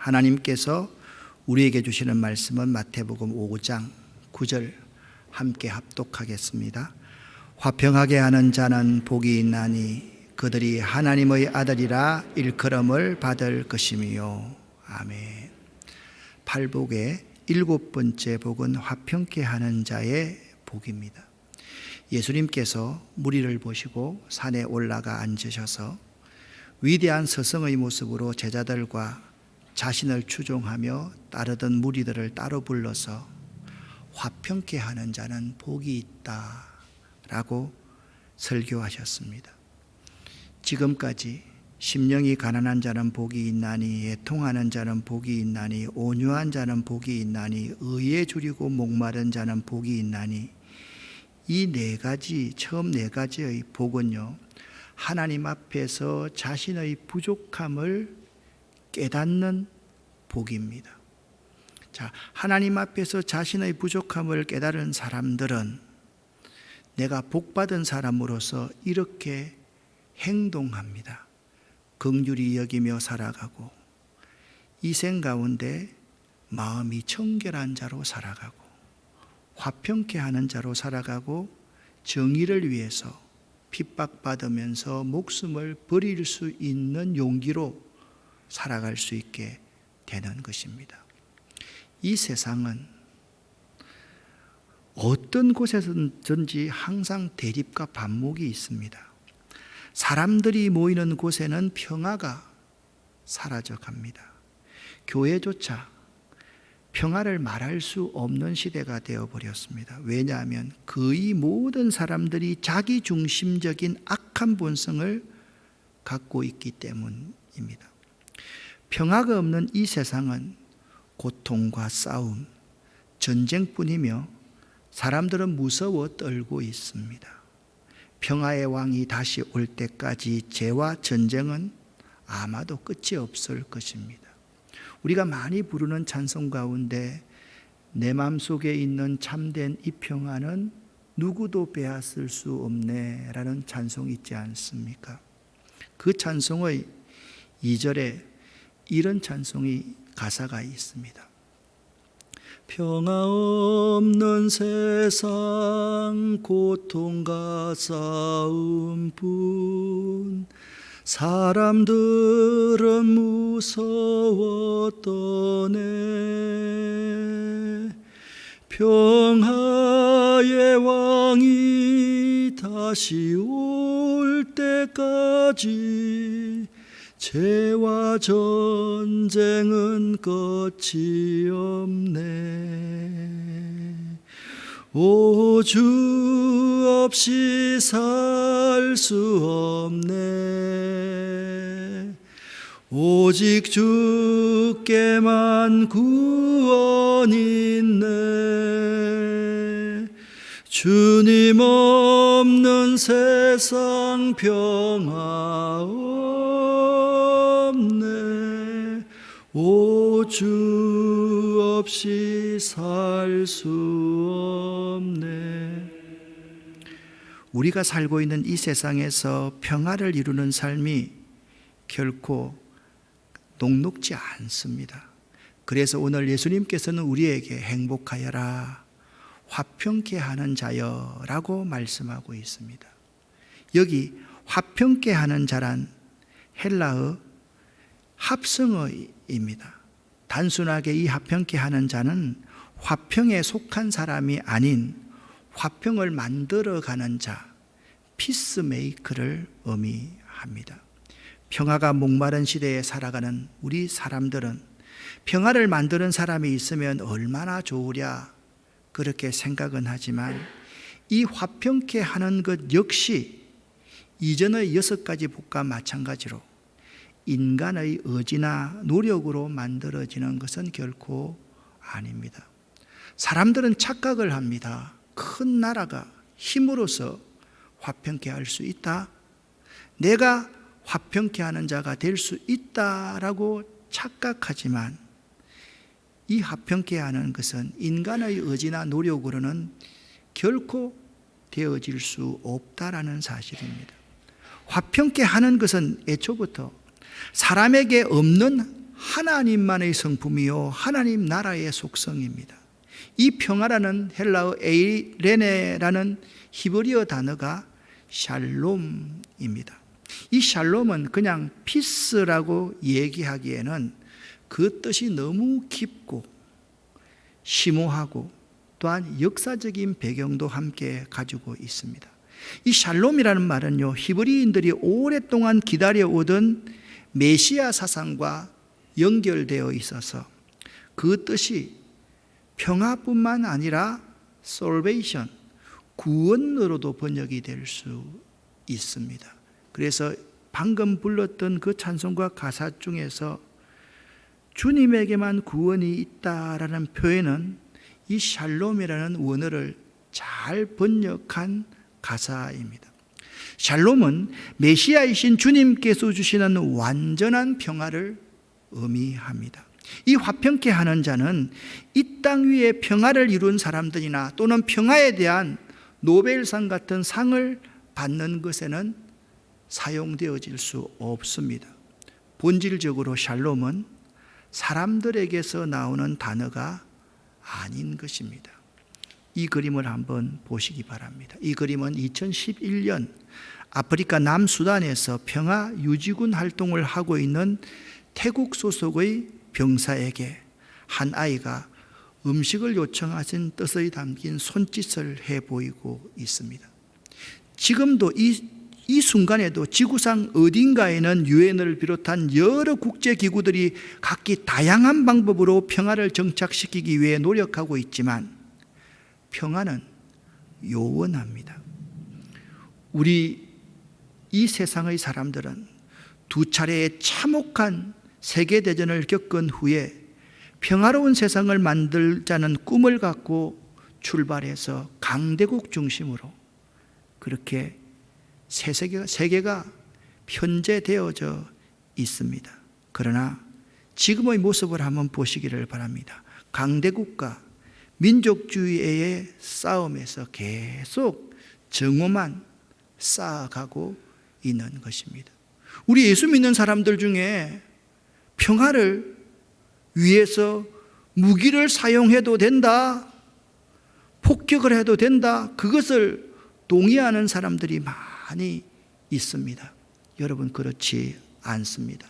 하나님께서 우리에게 주시는 말씀은 마태복음 5장 9절 함께 합독하겠습니다. 화평하게 하는 자는 복이 있나니 그들이 하나님의 아들이라 일컬음을 받을 것이미요. 아멘. 팔복의 7번째 복은 화평케 하는 자의 복입니다. 예수님께서 무리를 보시고 산에 올라가 앉으셔서 위대한 스승의 모습으로 제자들과 자신을 추종하며 따르던 무리들을 따로 불러서 화평케 하는 자는 복이 있다 라고 설교하셨습니다. 지금까지 심령이 가난한 자는 복이 있나니, 애통하는 자는 복이 있나니, 온유한 자는 복이 있나니, 의에 줄이고 목마른 자는 복이 있나니, 이 처음 네 가지의 복은요, 하나님 앞에서 자신의 부족함을 깨닫는 복입니다. 자, 하나님 앞에서 자신의 부족함을 깨달은 사람들은 내가 복받은 사람으로서 이렇게 행동합니다. 긍휼히 여기며 살아가고, 이 생 가운데 마음이 청결한 자로 살아가고, 화평케 하는 자로 살아가고, 정의를 위해서 핍박받으면서 목숨을 버릴 수 있는 용기로 살아갈 수 있게 되는 것입니다. 이 세상은 어떤 곳에서든지 항상 대립과 반목이 있습니다. 사람들이 모이는 곳에는 평화가 사라져갑니다. 교회조차 평화를 말할 수 없는 시대가 되어버렸습니다. 왜냐하면 거의 모든 사람들이 자기중심적인 악한 본성을 갖고 있기 때문입니다. 평화가 없는 이 세상은 고통과 싸움, 전쟁뿐이며 사람들은 무서워 떨고 있습니다. 평화의 왕이 다시 올 때까지 죄와 전쟁은 아마도 끝이 없을 것입니다. 우리가 많이 부르는 찬송 가운데 내 마음속에 있는 참된 이 평화는 누구도 빼앗을 수 없네 라는 찬송이 있지 않습니까? 그 찬송의 2절에 이런 찬송이 가사가 있습니다. 평화 없는 세상 고통과 싸움뿐 사람들은 무서워 떠네 평화의 왕이 다시 올 때까지 죄와 전쟁은 끝이 없네. 오 주 없이 살 수 없네. 오직 주께만 구원 있네. 주님 없는 세상 평화 없네. 오 주 없이 살 수 없네. 우리가 살고 있는 이 세상에서 평화를 이루는 삶이 결코 녹록지 않습니다. 그래서 오늘 예수님께서는 우리에게 행복하여라, 화평케 하는 자여 라고 말씀하고 있습니다. 여기 화평케 하는 자란 헬라어 합성어입니다. 단순하게 이 화평케 하는 자는 화평에 속한 사람이 아닌 화평을 만들어가는 자, 피스메이커를 의미합니다. 평화가 목마른 시대에 살아가는 우리 사람들은 평화를 만드는 사람이 있으면 얼마나 좋으랴 그렇게 생각은 하지만 이 화평케 하는 것 역시 이전의 6가지 복과 마찬가지로 인간의 의지나 노력으로 만들어지는 것은 결코 아닙니다. 사람들은 착각을 합니다. 큰 나라가 힘으로써 화평케 할 수 있다, 내가 화평케 하는 자가 될 수 있다라고 착각하지만 이 화평케 하는 것은 인간의 의지나 노력으로는 결코 되어질 수 없다라는 사실입니다. 화평케 하는 것은 애초부터 사람에게 없는 하나님만의 성품이요 하나님 나라의 속성입니다. 이 평화라는 헬라어 에이레네라는 히브리어 단어가 샬롬입니다. 이 샬롬은 그냥 피스라고 얘기하기에는 그 뜻이 너무 깊고 심오하고 또한 역사적인 배경도 함께 가지고 있습니다. 이 샬롬이라는 말은요, 히브리인들이 오랫동안 기다려오던 메시아 사상과 연결되어 있어서 그 뜻이 평화뿐만 아니라 salvation, 구원으로도 번역이 될 수 있습니다. 그래서 방금 불렀던 그 찬송가 가사 중에서 주님에게만 구원이 있다라는 표현은 이 샬롬이라는 원어를 잘 번역한 가사입니다. 샬롬은 메시아이신 주님께서 주시는 완전한 평화를 의미합니다. 이 화평케 하는 자는 이 땅 위에 평화를 이룬 사람들이나 또는 평화에 대한 노벨상 같은 상을 받는 것에는 사용되어질 수 없습니다. 본질적으로 샬롬은 사람들에게서 나오는 단어가 아닌 것입니다. 이 그림을 한번 보시기 바랍니다. 이 그림은 2011년 아프리카 남수단에서 평화 유지군 활동을 하고 있는 태국 소속의 병사에게 한 아이가 음식을 요청하신 뜻의 담긴 손짓을 해 보이고 있습니다. 지금도 이 순간에도 지구상 어딘가에는 유엔을 비롯한 여러 국제기구들이 각기 다양한 방법으로 평화를 정착시키기 위해 노력하고 있지만 평화는 요원합니다. 우리 이 세상의 사람들은 두 차례의 참혹한 세계대전을 겪은 후에 평화로운 세상을 만들자는 꿈을 갖고 출발해서 강대국 중심으로 그렇게 세계가 편제되어져 있습니다. 그러나 지금의 모습을 한번 보시기를 바랍니다. 강대국과 민족주의의 싸움에서 계속 정오만 쌓아가고 있는 것입니다. 우리 예수 믿는 사람들 중에 평화를 위해서 무기를 사용해도 된다, 폭격을 해도 된다, 그것을 동의하는 사람들이 많이 있습니다. 여러분, 그렇지 않습니다.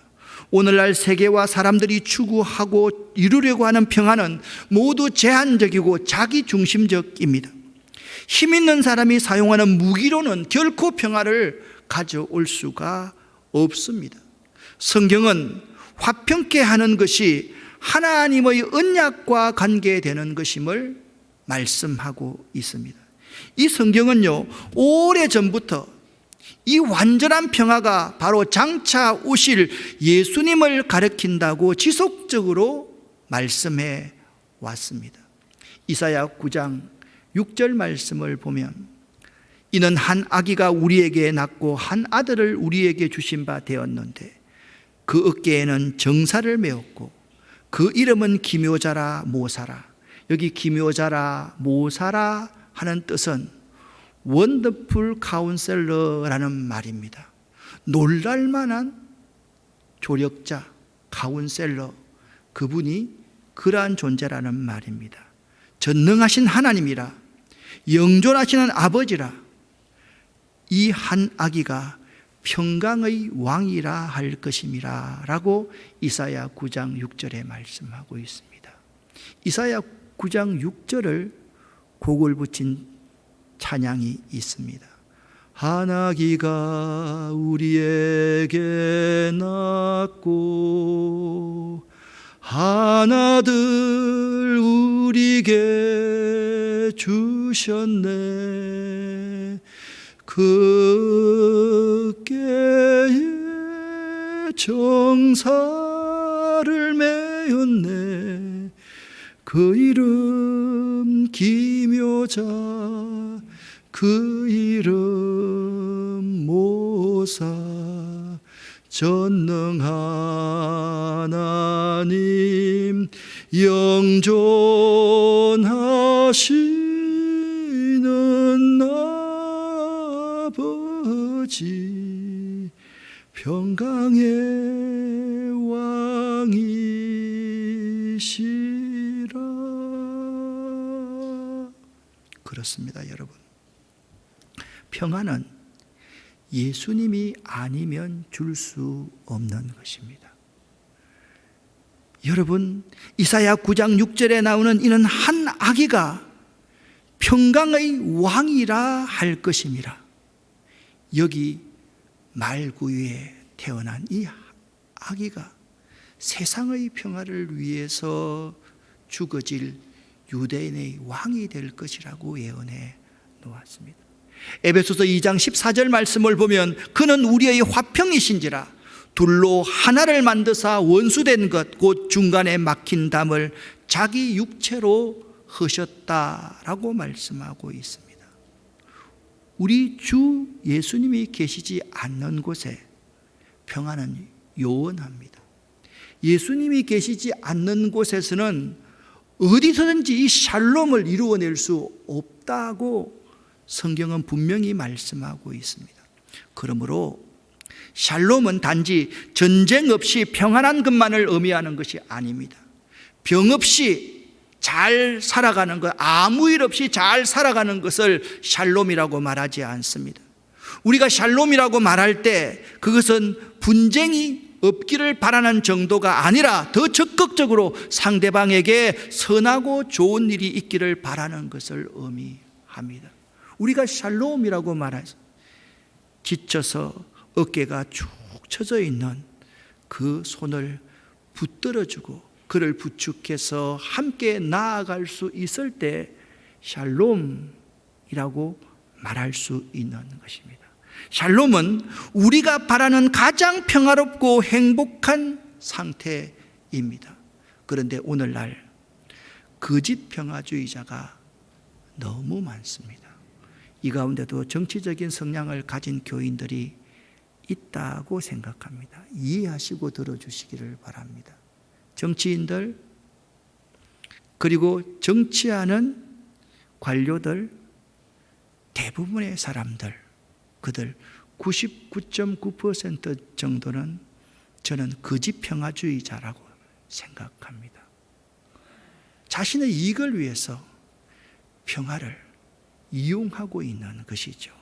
오늘날 세계와 사람들이 추구하고 이루려고 하는 평화는 모두 제한적이고 자기중심적입니다. 힘 있는 사람이 사용하는 무기로는 결코 평화를 가져올 수가 없습니다. 성경은 화평케 하는 것이 하나님의 언약과 관계되는 것임을 말씀하고 있습니다. 이 성경은요, 오래전부터 이 완전한 평화가 바로 장차 오실 예수님을 가리킨다고 지속적으로 말씀해 왔습니다. 이사야 9장 6절 말씀을 보면 이는 한 아기가 우리에게 낳고 한 아들을 우리에게 주신 바 되었는데 그 어깨에는 정사를 메었고 그 이름은 기묘자라 모사라. 여기 기묘자라 모사라 하는 뜻은 원더풀 카운셀러라는 말입니다. 놀랄만한 조력자, 카운셀러, 그분이 그러한 존재라는 말입니다. 전능하신 하나님이라, 영존하시는 아버지라, 이 한 아기가 평강의 왕이라 할 것임이라 라고 이사야 9장 6절에 말씀하고 있습니다. 이사야 9장 6절을 곡을 붙인 찬양이 있습니다. 한 아기가 우리에게 낳고 한 아들 우리에게 주셨네. 그 어깨에 정사를 메었네. 그 이름 기묘자, 그 이름 모사. 전능한 하나님 영존하시는 아버지, 평강의 왕이시라. 그렇습니다, 여러분. 평안은 예수님이 아니면 줄 수 없는 것입니다. 여러분, 이사야 9장 6절에 나오는 이는 한 아기가 평강의 왕이라 할 것임이라. 여기 말구유에 태어난 이 아기가 세상의 평화를 위해서 죽어질 유대인의 왕이 될 것이라고 예언해 놓았습니다. 에베소서 2장 14절 말씀을 보면 그는 우리의 화평이신지라 둘로 하나를 만드사 원수된 것 곧 중간에 막힌 담을 자기 육체로 하셨다라고 말씀하고 있습니다. 우리 주 예수님이 계시지 않는 곳에 평안은 요원합니다. 예수님이 계시지 않는 곳에서는 어디서든지 이 샬롬을 이루어낼 수 없다고 성경은 분명히 말씀하고 있습니다. 그러므로 샬롬은 단지 전쟁 없이 평안한 것만을 의미하는 것이 아닙니다. 병 없이 잘 살아가는 것, 아무 일 없이 잘 살아가는 것을 샬롬이라고 말하지 않습니다. 우리가 샬롬이라고 말할 때 그것은 분쟁이 없기를 바라는 정도가 아니라 더 적극적으로 상대방에게 선하고 좋은 일이 있기를 바라는 것을 의미합니다. 우리가 샬롬이라고 말해서 지쳐서 어깨가 축 처져 있는 그 손을 붙들어주고 그를 부축해서 함께 나아갈 수 있을 때 샬롬이라고 말할 수 있는 것입니다. 샬롬은 우리가 바라는 가장 평화롭고 행복한 상태입니다. 그런데 오늘날 거짓 평화주의자가 너무 많습니다. 이 가운데도 정치적인 성향을 가진 교인들이 있다고 생각합니다. 이해하시고 들어주시기를 바랍니다. 정치인들, 그리고 정치하는 관료들, 대부분의 사람들, 그들 99.9% 정도는 저는 거짓 평화주의자라고 생각합니다. 자신의 이익을 위해서 평화를 이용하고 있는 것이죠.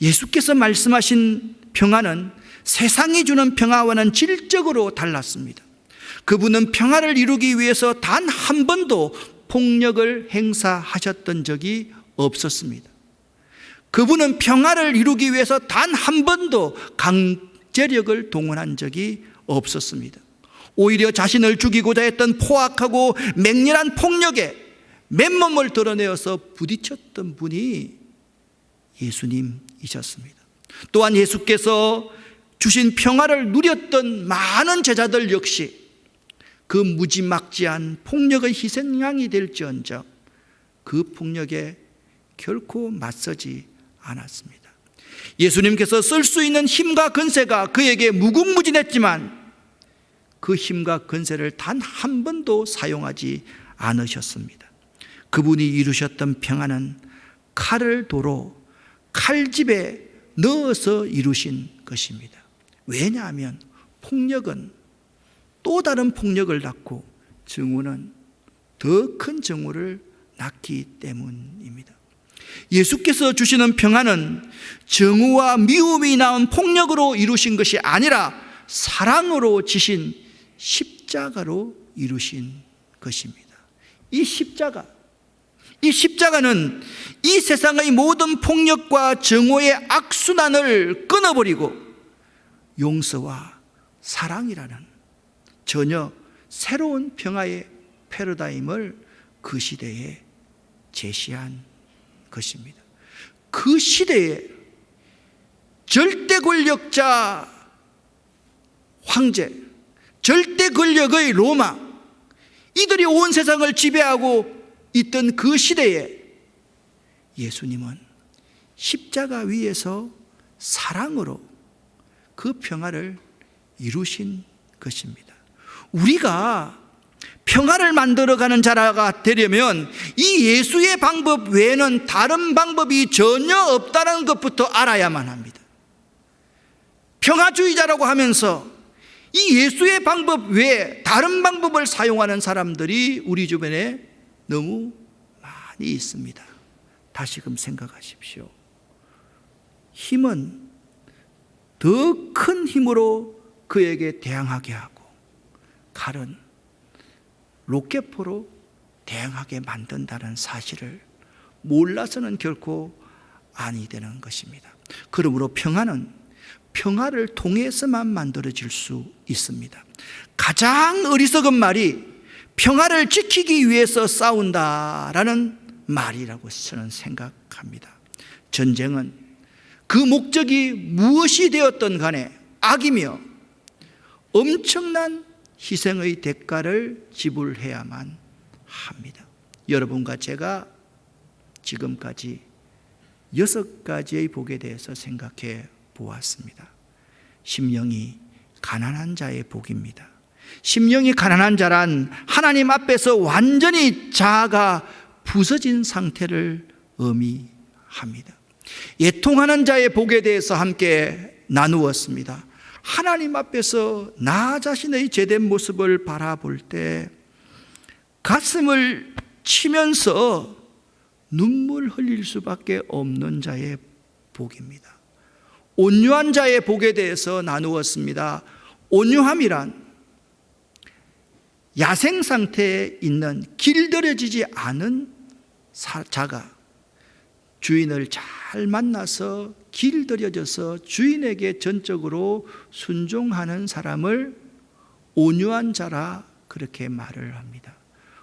예수께서 말씀하신 평화는 세상이 주는 평화와는 질적으로 달랐습니다. 그분은 평화를 이루기 위해서 단 한 번도 폭력을 행사하셨던 적이 없었습니다. 그분은 평화를 이루기 위해서 단 한 번도 강제력을 동원한 적이 없었습니다. 오히려 자신을 죽이고자 했던 포악하고 맹렬한 폭력에 맨몸을 드러내어서 부딪혔던 분이 예수님이셨습니다. 또한 예수께서 주신 평화를 누렸던 많은 제자들 역시 그 무지막지한 폭력의 희생양이 될지언정 그 폭력에 결코 맞서지 않았습니다. 예수님께서 쓸 수 있는 힘과 권세가 그에게 무궁무진했지만 그 힘과 권세를 단 한 번도 사용하지 않으셨습니다. 그분이 이루셨던 평안은 칼을 도로 칼집에 넣어서 이루신 것입니다. 왜냐하면 폭력은 또 다른 폭력을 낳고 증오는 더 큰 증오를 낳기 때문입니다. 예수께서 주시는 평안은 증오와 미움이 낳은 폭력으로 이루신 것이 아니라 사랑으로 지신 십자가로 이루신 것입니다. 이 십자가는 이 세상의 모든 폭력과 증오의 악순환을 끊어버리고 용서와 사랑이라는 전혀 새로운 평화의 패러다임을 그 시대에 제시한 것입니다. 그 시대에 절대 권력자 황제, 절대 권력의 로마, 이들이 온 세상을 지배하고 있던 그 시대에 예수님은 십자가 위에서 사랑으로 그 평화를 이루신 것입니다. 우리가 평화를 만들어가는 자가 되려면 이 예수의 방법 외에는 다른 방법이 전혀 없다는 것부터 알아야만 합니다. 평화주의자라고 하면서 이 예수의 방법 외에 다른 방법을 사용하는 사람들이 우리 주변에 너무 많이 있습니다. 다시금 생각하십시오. 힘은 더 큰 힘으로 그에게 대항하게 하고, 칼은 로켓포로 대항하게 만든다는 사실을 몰라서는 결코 아니 되는 것입니다. 그러므로 평화는 평화를 통해서만 만들어질 수 있습니다. 가장 어리석은 말이 평화를 지키기 위해서 싸운다라는 말이라고 저는 생각합니다. 전쟁은 그 목적이 무엇이 되었든 간에 악이며 엄청난 희생의 대가를 지불해야만 합니다. 여러분과 제가 지금까지 6가지의 복에 대해서 생각해 보았습니다. 심령이 가난한 자의 복입니다. 심령이 가난한 자란 하나님 앞에서 완전히 자아가 부서진 상태를 의미합니다. 애통하는 자의 복에 대해서 함께 나누었습니다. 하나님 앞에서 나 자신의 제된 모습을 바라볼 때 가슴을 치면서 눈물 흘릴 수밖에 없는 자의 복입니다. 온유한 자의 복에 대해서 나누었습니다. 온유함이란 야생 상태에 있는 길들여지지 않은 자가 주인을 잘 만나서 길들여져서 주인에게 전적으로 순종하는 사람을 온유한 자라 그렇게 말을 합니다.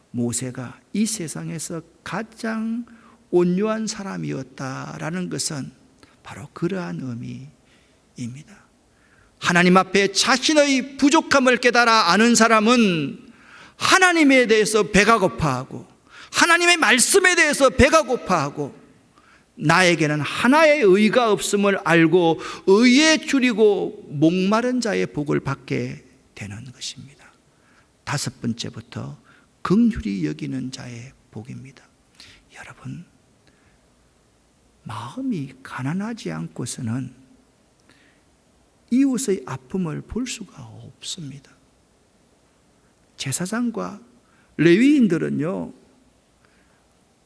모세가 이 세상에서 가장 온유한 사람이었다라는 것은 바로 그러한 의미입니다. 하나님 앞에 자신의 부족함을 깨달아 아는 사람은 하나님에 대해서 배가 고파하고 하나님의 말씀에 대해서 배가 고파하고 나에게는 하나의 의가 없음을 알고 의에 줄이고 목마른 자의 복을 받게 되는 것입니다. 5번째부터 긍휼히 여기는 자의 복입니다. 여러분, 마음이 가난하지 않고서는 이웃의 아픔을 볼 수가 없습니다. 제사장과 레위인들은요,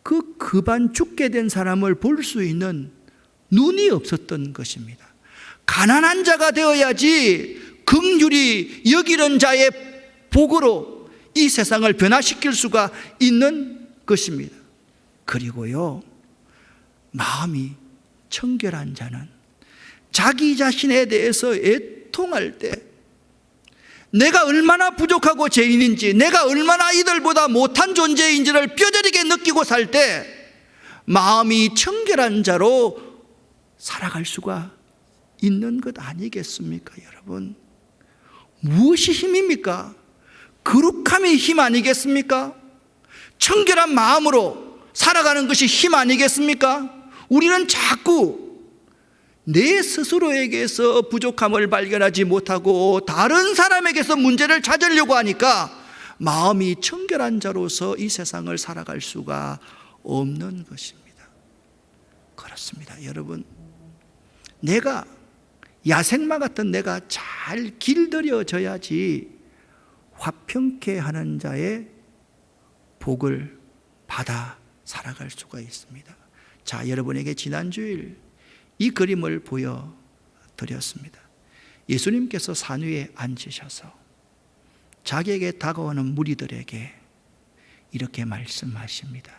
그 급한 죽게 된 사람을 볼 수 있는 눈이 없었던 것입니다. 가난한 자가 되어야지 긍휼히 여기는 자의 복으로 이 세상을 변화시킬 수가 있는 것입니다. 그리고요, 마음이 청결한 자는 자기 자신에 대해서 애통할 때 내가 얼마나 부족하고 죄인인지, 내가 얼마나 이들보다 못한 존재인지를 뼈저리게 느끼고 살 때 마음이 청결한 자로 살아갈 수가 있는 것 아니겠습니까, 여러분? 무엇이 힘입니까? 거룩함이 힘 아니겠습니까? 청결한 마음으로 살아가는 것이 힘 아니겠습니까? 우리는 자꾸 내 스스로에게서 부족함을 발견하지 못하고 다른 사람에게서 문제를 찾으려고 하니까 마음이 청결한 자로서 이 세상을 살아갈 수가 없는 것입니다. 그렇습니다. 여러분, 내가 야생마 같은 내가 잘 길들여져야지 화평케 하는 자의 복을 받아 살아갈 수가 있습니다. 자, 여러분에게 지난주일 이 그림을 보여드렸습니다. 예수님께서 산 위에 앉으셔서 자기에게 다가오는 무리들에게 이렇게 말씀하십니다.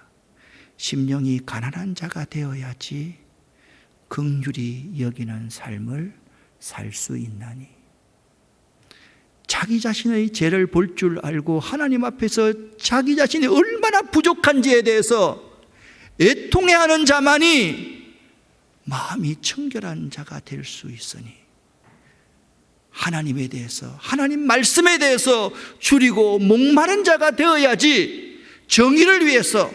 심령이 가난한 자가 되어야지 긍휼히 여기는 삶을 살 수 있나니. 자기 자신의 죄를 볼 줄 알고 하나님 앞에서 자기 자신이 얼마나 부족한지에 대해서 애통해하는 자만이 마음이 청결한 자가 될 수 있으니 하나님에 대해서, 하나님 말씀에 대해서 줄이고 목마른 자가 되어야지 정의를 위해서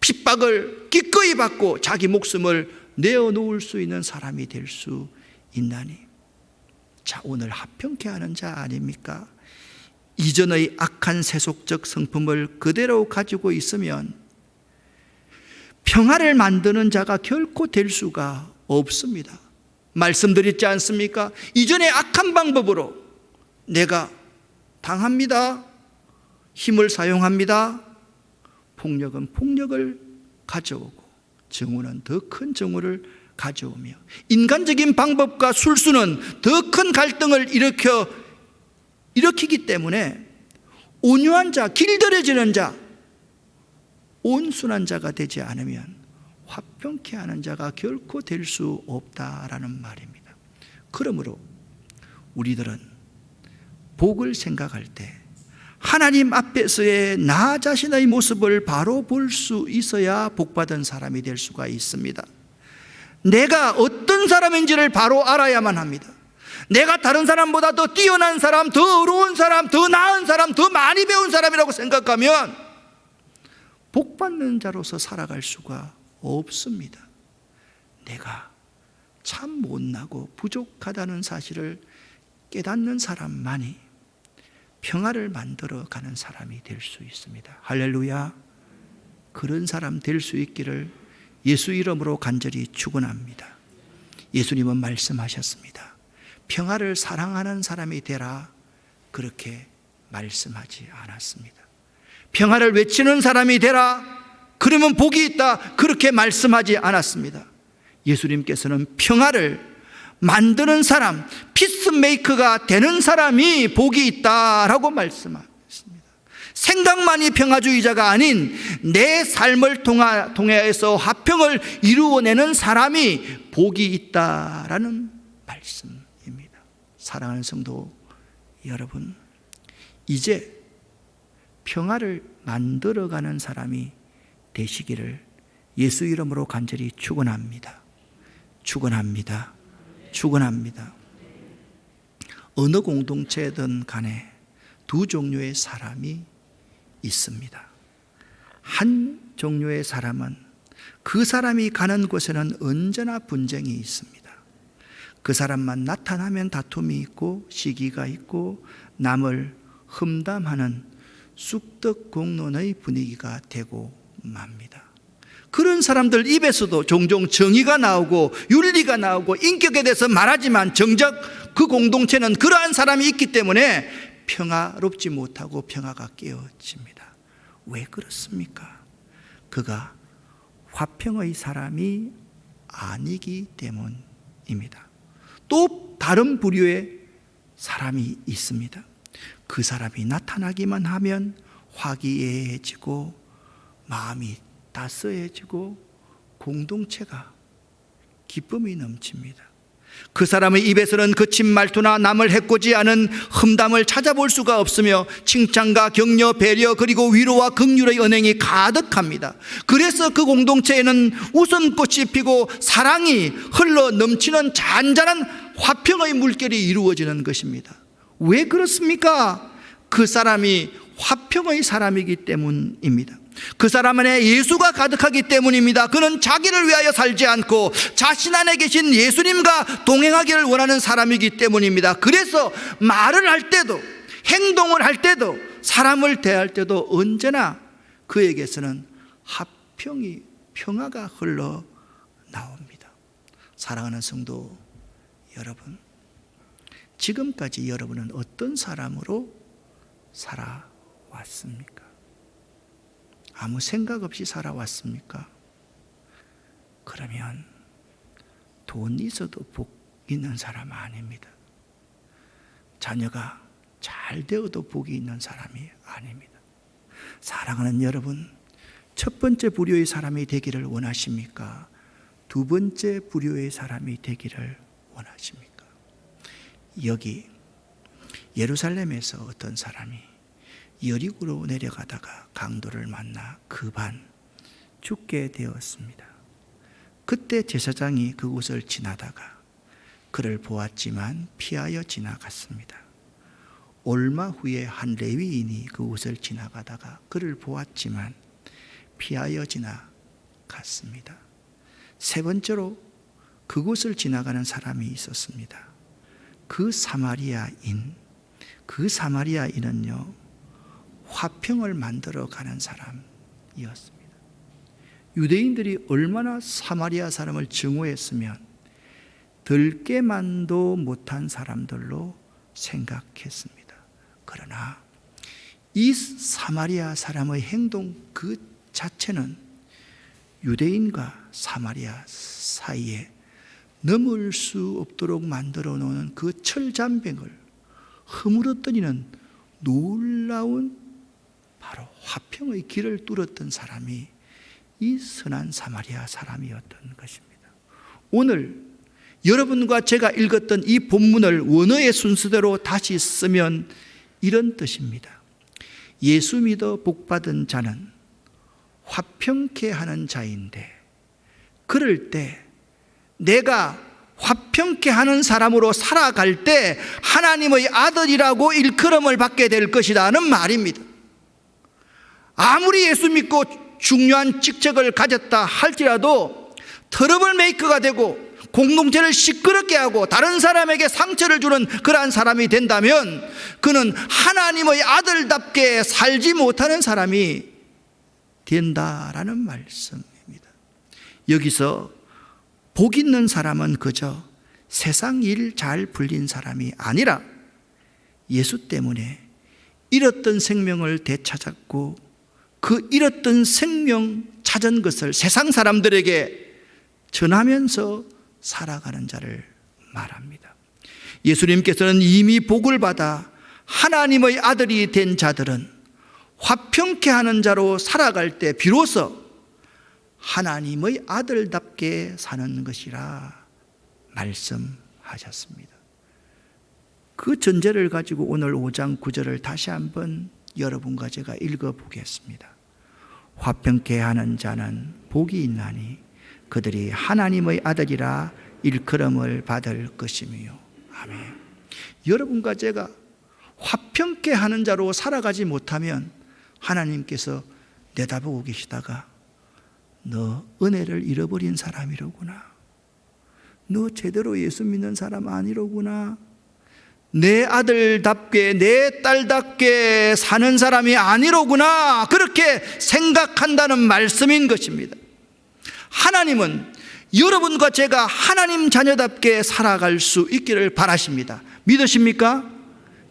핍박을 기꺼이 받고 자기 목숨을 내어놓을 수 있는 사람이 될 수 있나니. 자, 오늘 화평케 하는 자 아닙니까? 이전의 악한 세속적 성품을 그대로 가지고 있으면 평화를 만드는 자가 결코 될 수가 없습니다. 말씀드렸지 않습니까? 이전의 악한 방법으로 내가 당합니다. 힘을 사용합니다. 폭력은 폭력을 가져오고 정오는 더 큰 정오를 가져오며 인간적인 방법과 술수는 더 큰 갈등을 일으키기 때문에 온유한 자, 길들여지는 자, 온순한 자가 되지 않으면 화평케 하는 자가 결코 될 수 없다라는 말입니다. 그러므로 우리들은 복을 생각할 때 하나님 앞에서의 나 자신의 모습을 바로 볼 수 있어야 복받은 사람이 될 수가 있습니다. 내가 어떤 사람인지를 바로 알아야만 합니다. 내가 다른 사람보다 더 뛰어난 사람, 더 어려운 사람, 더 나은 사람, 더 많이 배운 사람이라고 생각하면 복받는 자로서 살아갈 수가 없습니다. 내가 참 못나고 부족하다는 사실을 깨닫는 사람만이 평화를 만들어가는 사람이 될 수 있습니다. 할렐루야. 그런 사람 될 수 있기를 예수 이름으로 간절히 축원합니다. 예수님은 말씀하셨습니다. 평화를 사랑하는 사람이 되라, 그렇게 말씀하지 않았습니다. 평화를 외치는 사람이 되라, 그러면 복이 있다, 그렇게 말씀하지 않았습니다. 예수님께서는 평화를 만드는 사람, 피스메이커가 되는 사람이 복이 있다라고 말씀하셨습니다. 생각만이 평화주의자가 아닌 내 삶을 통해서 화평을 이루어내는 사람이 복이 있다라는 말씀입니다. 사랑하는 성도 여러분, 이제 평화를 만들어가는 사람이 되시기를 예수 이름으로 간절히 축원합니다. 축원합니다. 축원합니다. 어느 공동체든 간에 두 종류의 사람이 있습니다. 한 종류의 사람은 그 사람이 가는 곳에는 언제나 분쟁이 있습니다. 그 사람만 나타나면 다툼이 있고 시기가 있고 남을 험담하는 쑥떡공론의 분위기가 되고 맙니다. 그런 사람들 입에서도 종종 정의가 나오고 윤리가 나오고 인격에 대해서 말하지만 정작 그 공동체는 그러한 사람이 있기 때문에 평화롭지 못하고 평화가 깨어집니다. 왜 그렇습니까? 그가 화평의 사람이 아니기 때문입니다. 또 다른 부류의 사람이 있습니다. 그 사람이 나타나기만 하면 화기애애해지고 마음이 따스해지고 공동체가 기쁨이 넘칩니다. 그 사람의 입에서는 거친 말투나 남을 해코지하는 험담을 찾아볼 수가 없으며 칭찬과 격려, 배려 그리고 위로와 긍휼의 언행이 가득합니다. 그래서 그 공동체에는 웃음꽃이 피고 사랑이 흘러 넘치는 잔잔한 화평의 물결이 이루어지는 것입니다. 왜 그렇습니까? 그 사람이 화평의 사람이기 때문입니다. 그 사람 안에 예수가 가득하기 때문입니다. 그는 자기를 위하여 살지 않고 자신 안에 계신 예수님과 동행하기를 원하는 사람이기 때문입니다. 그래서 말을 할 때도 행동을 할 때도 사람을 대할 때도 언제나 그에게서는 평화가 흘러 나옵니다. 사랑하는 성도 여러분, 지금까지 여러분은 어떤 사람으로 살아왔습니까? 아무 생각 없이 살아왔습니까? 그러면 돈 있어도 복 있는 사람 아닙니다. 자녀가 잘 되어도 복이 있는 사람이 아닙니다. 사랑하는 여러분, 첫 번째 부류의 사람이 되기를 원하십니까? 두 번째 부류의 사람이 되기를 원하십니까? 여기 예루살렘에서 어떤 사람이 여리고로 내려가다가 강도를 만나 급한 죽게 되었습니다. 그때 제사장이 그곳을 지나다가 그를 보았지만 피하여 지나갔습니다. 얼마 후에 한 레위인이 그곳을 지나가다가 그를 보았지만 피하여 지나갔습니다. 세 번째로 그곳을 지나가는 사람이 있었습니다. 그 사마리아인은요, 화평을 만들어 가는 사람이었습니다. 유대인들이 얼마나 사마리아 사람을 증오했으면 들깨만도 못한 사람들로 생각했습니다. 그러나 이 사마리아 사람의 행동 그 자체는 유대인과 사마리아 사이에 넘을 수 없도록 만들어 놓은 그 철잔병을 허물어뜨리는 놀라운 바로 화평의 길을 뚫었던 사람이 이 선한 사마리아 사람이었던 것입니다. 오늘 여러분과 제가 읽었던 이 본문을 원어의 순서대로 다시 쓰면 이런 뜻입니다. 예수 믿어 복받은 자는 화평케 하는 자인데, 그럴 때 내가 화평케 하는 사람으로 살아갈 때 하나님의 아들이라고 일컬음을 받게 될 것이라는 말입니다. 아무리 예수 믿고 중요한 직책을 가졌다 할지라도 트러블 메이커가 되고 공동체를 시끄럽게 하고 다른 사람에게 상처를 주는 그러한 사람이 된다면 그는 하나님의 아들답게 살지 못하는 사람이 된다라는 말씀입니다. 여기서 복 있는 사람은 그저 세상 일 잘 불린 사람이 아니라 예수 때문에 잃었던 생명을 되찾았고 그 잃었던 생명 찾은 것을 세상 사람들에게 전하면서 살아가는 자를 말합니다. 예수님께서는 이미 복을 받아 하나님의 아들이 된 자들은 화평케 하는 자로 살아갈 때 비로소 하나님의 아들답게 사는 것이라 말씀하셨습니다. 그 전제를 가지고 오늘 5장 9절을 다시 한번 여러분과 제가 읽어보겠습니다. 화평케 하는 자는 복이 있나니 그들이 하나님의 아들이라 일컬음을 받을 것이며. 아멘. 여러분과 제가 화평케 하는 자로 살아가지 못하면 하나님께서 내다보고 계시다가 너 은혜를 잃어버린 사람이로구나, 너 제대로 예수 믿는 사람 아니로구나, 내 아들답게 내 딸답게 사는 사람이 아니로구나, 그렇게 생각한다는 말씀인 것입니다. 하나님은 여러분과 제가 하나님 자녀답게 살아갈 수 있기를 바라십니다. 믿으십니까?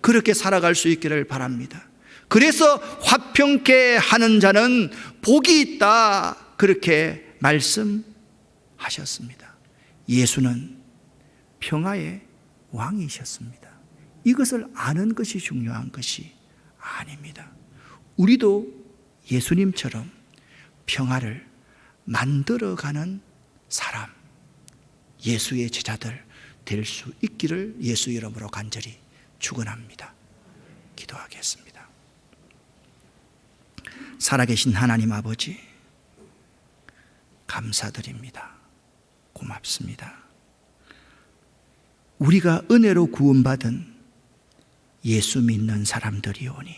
그렇게 살아갈 수 있기를 바랍니다. 그래서 화평케 하는 자는 복이 있다, 그렇게 말씀하셨습니다. 예수는 평화의 왕이셨습니다. 이것을 아는 것이 중요한 것이 아닙니다. 우리도 예수님처럼 평화를 만들어가는 사람, 예수의 제자들 될 수 있기를 예수 이름으로 간절히 축원합니다. 기도하겠습니다. 살아계신 하나님 아버지, 감사드립니다. 고맙습니다. 우리가 은혜로 구원받은 예수 믿는 사람들이오니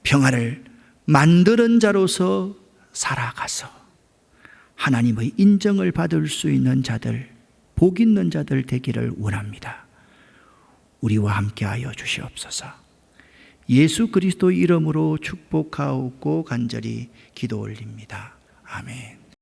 평화를 만드는 자로서 살아가서 하나님의 인정을 받을 수 있는 자들, 복 있는 자들 되기를 원합니다. 우리와 함께하여 주시옵소서. 예수 그리스도 이름으로 축복하옵고 간절히 기도 올립니다. 아멘.